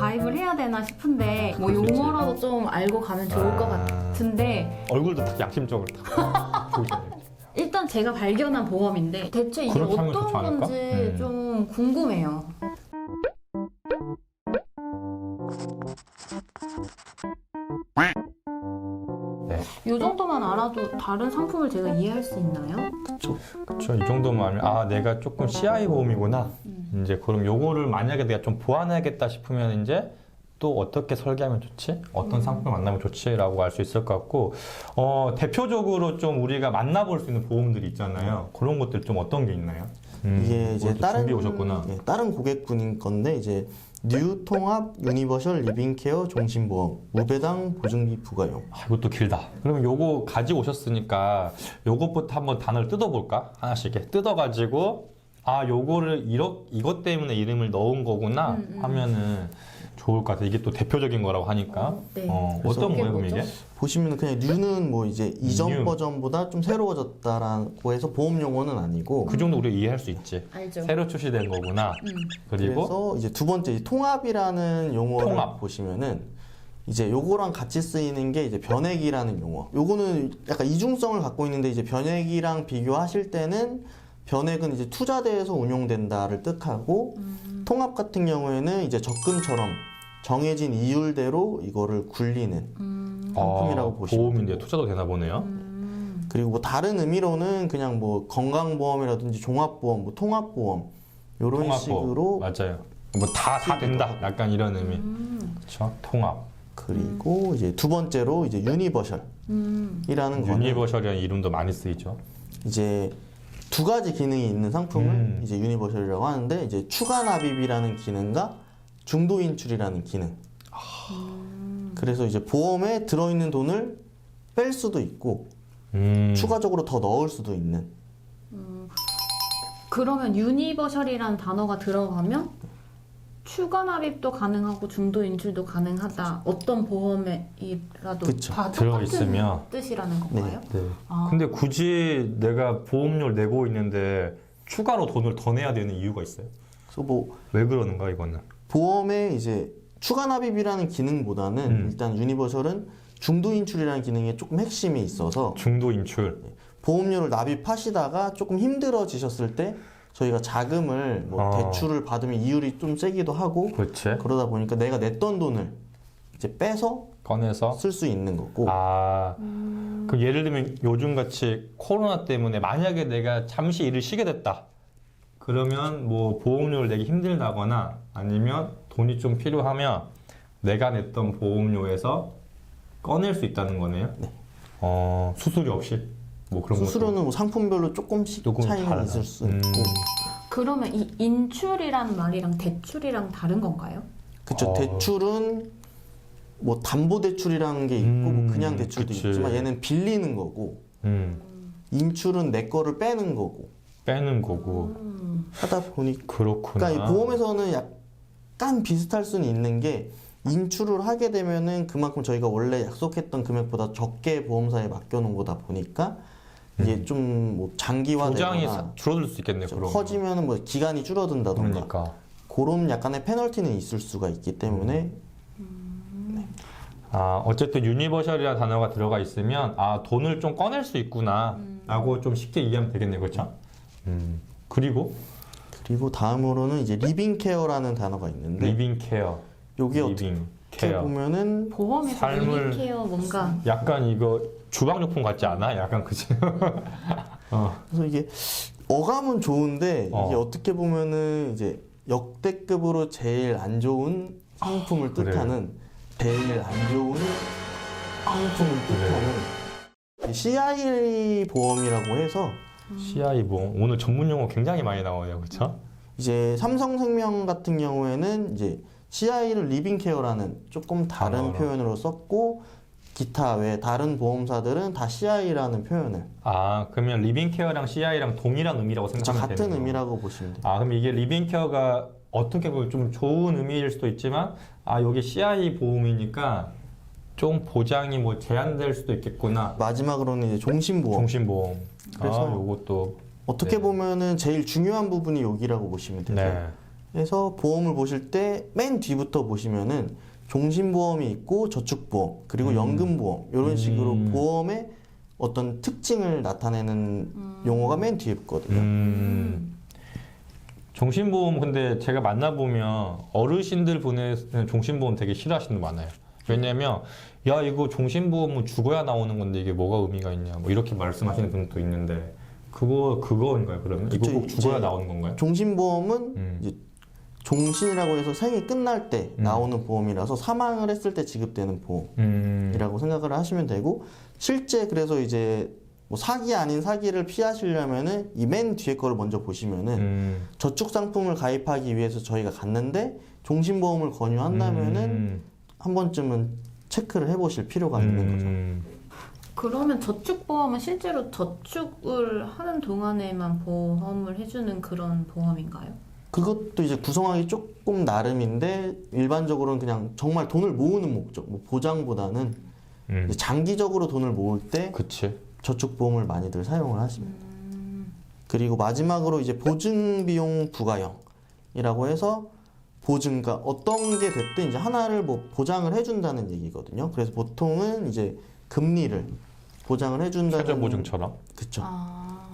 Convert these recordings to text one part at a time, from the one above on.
가입을 해야 되나 싶은데 뭐 그럴 수 있지. 용어라도 좀 알고 가면 좋을 것 같은데 얼굴도 딱 양심적으로 딱 보이잖아요. 일단 제가 발견한 보험인데 대체 이게 그렇게 하면 좋지 어떤 않을까? 건지 좀 궁금해요. 네. 이 정도만 알아도 다른 상품을 제가 이해할 수 있나요? 그렇죠. 이 정도만 알면 아 내가 조금 CI 보험이구나. 이제 그럼 요거를 만약에 내가 좀 보완해야겠다 싶으면 이제 또 어떻게 설계하면 좋지? 어떤 상품을 만나면 좋지라고 알 수 있을 것 같고 대표적으로 좀 우리가 만나볼 수 있는 보험들이 있잖아요. 그런 것들 좀 어떤 게 있나요? 이게 이제 준비해 오셨구나. 다른 고객분인 건데 이제 뉴 통합 유니버셜 리빙케어 종신보험 우배당 보증비 부가용. 아, 이것도 길다. 그러면 요거 가지고 오셨으니까 요것부터 한번 단어를 뜯어볼까? 하나씩 이렇게 뜯어가지고 아 요거를 이것 때문에 이름을 넣은 거구나 하면은 좋을 것 같아. 이게 또 대표적인 거라고 하니까. 네. 어떤 그게 거예요, 그럼 뭐죠? 이게? 보시면 그냥 뉴는 뭐 이제 이전 뉴. 버전보다 좀 새로워졌다라고 해서 보험 용어는 아니고 그 정도 우리가 이해할 수 있지. 알죠. 새로 출시된 거구나. 그리고 그래서 이제 두 번째 이 통합이라는 용어를 통합. 보시면은 이제 요거랑 같이 쓰이는 게 이제 변액이라는 용어. 요거는 약간 이중성을 갖고 있는데 이제 변액이랑 비교하실 때는 변액은 이제 투자대에서 운용된다를 뜻하고 통합 같은 경우에는 이제 적금처럼 정해진 이율대로 이거를 굴리는 상품이라고 보시면 보험인데 되고. 투자도 되나 보네요. 그리고 뭐 다른 의미로는 그냥 뭐 건강보험이라든지 종합보험, 뭐 통합보험 이런 통합보험. 식으로 맞아요. 뭐 다 된다. 약간 이런 의미. 그렇죠. 통합. 그리고 이제 두 번째로 이제 유니버셜이라는 거는 유니버셜이라는 이름도 많이 쓰이죠. 이제 두 가지 기능이 있는 상품을 이제 유니버셜이라고 하는데 이제 추가 납입이라는 기능과 중도 인출이라는 기능. 그래서 이제 보험에 들어있는 돈을 뺄 수도 있고 추가적으로 더 넣을 수도 있는. 그러면 유니버셜이라는 단어가 들어가면 추가 납입도 가능하고 중도 인출도 가능하다. 어떤 보험이라도 그쵸. 다 들어있으면. 똑같은 뜻이라는 건가요? 네. 아. 근데 굳이 내가 보험료를 내고 있는데 추가로 돈을 더 내야 되는 이유가 있어요? 그래서 뭐 왜 그러는가 이거는? 보험에 이제 추가 납입이라는 기능보다는 일단 유니버셜은 중도 인출이라는 기능에 조금 핵심이 있어서 중도 인출. 보험료를 납입하시다가 조금 힘들어지셨을 때 저희가 자금을 뭐 대출을 받으면 이율이 좀 세기도 하고 그렇지. 그러다 보니까 내가 냈던 돈을 이제 빼서 꺼내서. 쓸 수 있는 거고 그 예를 들면 요즘 같이 코로나 때문에 만약에 내가 잠시 일을 쉬게 됐다. 그러면 뭐 보험료를 내기 힘들다거나 아니면 돈이 좀 필요하면 내가 냈던 보험료에서 꺼낼 수 있다는 거네요. 네. 수수료 없이 뭐 그런 것도 수수료는 뭐 상품별로 조금씩 조금 차이는 달라. 있을 수 있고 그러면 이 인출이라는 말이랑 대출이랑 다른 건가요? 그쵸. 대출은 뭐 담보대출이라는 게 있고 뭐 그냥 대출도 그치. 있지만 얘는 빌리는 거고 인출은 내 거를 빼는 거고 빼는 거고. 하다 보니까 그렇구나. 이 보험에서는 약간 비슷할 수는 있는 게 인출을 하게 되면은 그만큼 저희가 원래 약속했던 금액보다 적게 보험사에 맡겨놓은 거다 보니까 이게 좀 뭐 장기화되거나 보장이 줄어들 수 있겠네. 좀 그러면. 커지면은 뭐 기간이 줄어든다던가 그러니까. 그런 약간의 페널티는 있을 수가 있기 때문에 어쨌든 유니버셜이라는 단어가 들어가 있으면 돈을 좀 꺼낼 수 있구나 라고 좀 쉽게 이해하면 되겠네요. 그렇죠? 그리고 그리고 다음으로는 이제 리빙케어라는 단어가 있는데 리빙 케어. 여기 리빙 어떻게 케어. 보면은 보험에서 삶을- 유니케어 뭔가 약간 이거 주방용품 같지 않아? 약간 그치? 그래서 이게 어감은 좋은데 이게 어떻게 보면은 이제 역대급으로 제일 안 좋은 상품을 그래. 뜻하는 제일 안 좋은 상품을 뜻하는 CI 보험이라고 해서 CI 보험. 오늘 전문 용어 굉장히 많이 나오네요. 그렇죠? 이제 삼성생명 같은 경우에는 이제 CI를 리빙케어라는 조금 다른 단어로. 표현으로 썼고 기타 외 다른 보험사들은 다 CI라는 표현을 그러면 리빙 케어랑 CI랑 동일한 의미라고 생각하면 같은 되는 의미라고 보시면 돼요. 그럼 이게 리빙 케어가 어떻게 보면 좀 좋은 의미일 수도 있지만 여기 CI 보험이니까 좀 보장이 뭐 제한될 수도 있겠구나. 마지막으로는 이제 종신보험. 종신보험. 그래서 요것도 어떻게 네. 보면은 제일 중요한 부분이 여기라고 보시면 되세요. 네. 그래서 보험을 보실 때 맨 뒤부터 보시면은 종신보험이 있고 저축보험 그리고 연금보험 이런 식으로 보험의 어떤 특징을 나타내는 용어가 맨 뒤에 있거든요. 종신보험 근데 제가 만나보면 어르신들 보내는 종신보험 되게 싫어하시는 분 많아요. 왜냐면 야 이거 종신보험은 죽어야 나오는 건데 이게 뭐가 의미가 있냐 뭐 이렇게 말씀하시는 분도 있는데 그거인가요 그러면? 그쵸, 이거 꼭 죽어야 이제 나오는 건가요? 종신보험은 이제 종신이라고 해서 생이 끝날 때 나오는 보험이라서 사망을 했을 때 지급되는 보험이라고 생각을 하시면 되고 실제 그래서 이제 뭐 사기 아닌 사기를 피하시려면은 이 맨 뒤에 거를 먼저 보시면은 저축 상품을 가입하기 위해서 저희가 갔는데 종신보험을 권유한다면은 한 번쯤은 체크를 해보실 필요가 있는 거죠. 그러면 저축보험은 실제로 저축을 하는 동안에만 보험을 해주는 그런 보험인가요? 그것도 이제 구성하기 조금 나름인데 일반적으로는 그냥 정말 돈을 모으는 목적, 뭐 보장보다는 이제 장기적으로 돈을 모을 때 그치. 저축보험을 많이들 사용을 하십니다. 그리고 마지막으로 이제 보증비용 부가형이라고 해서 보증가 어떤 게 됐든 이제 하나를 뭐 보장을 해준다는 얘기거든요. 그래서 보통은 이제 금리를 보장을 해준다는 최저보증처럼. 그쵸.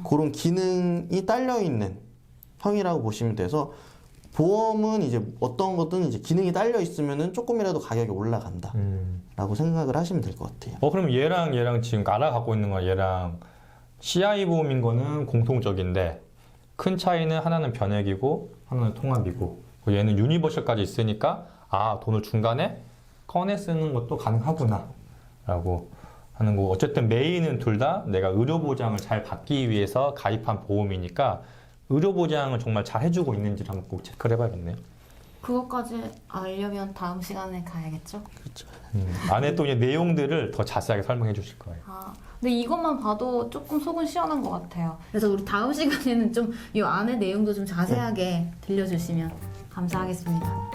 그런 기능이 딸려 있는 형이라고 보시면 돼서 보험은 이제 어떤 것든 이제 기능이 딸려 있으면은 조금이라도 가격이 올라간다라고 생각을 하시면 될 것 같아요. 그럼 얘랑 지금 알아갖고 있는 거 얘랑 CI 보험인 거는 공통적인데 큰 차이는 하나는 변액이고 하나는 통합이고 얘는 유니버셜까지 있으니까 돈을 중간에 꺼내 쓰는 것도 가능하구나 라고 하는 거고 어쨌든 메인은 둘 다 내가 의료보장을 잘 받기 위해서 가입한 보험이니까 의료보장을 정말 잘 해주고 있는지를 한번 꼭 체크를 해봐야겠네요. 그것까지 알려면 다음 시간에 가야겠죠? 그렇죠. 안에 또 이 내용들을 더 자세하게 설명해 주실 거예요. 근데 이것만 봐도 조금 속은 시원한 것 같아요. 그래서 우리 다음 시간에는 좀 이 안의 내용도 좀 자세하게 들려주시면 감사하겠습니다.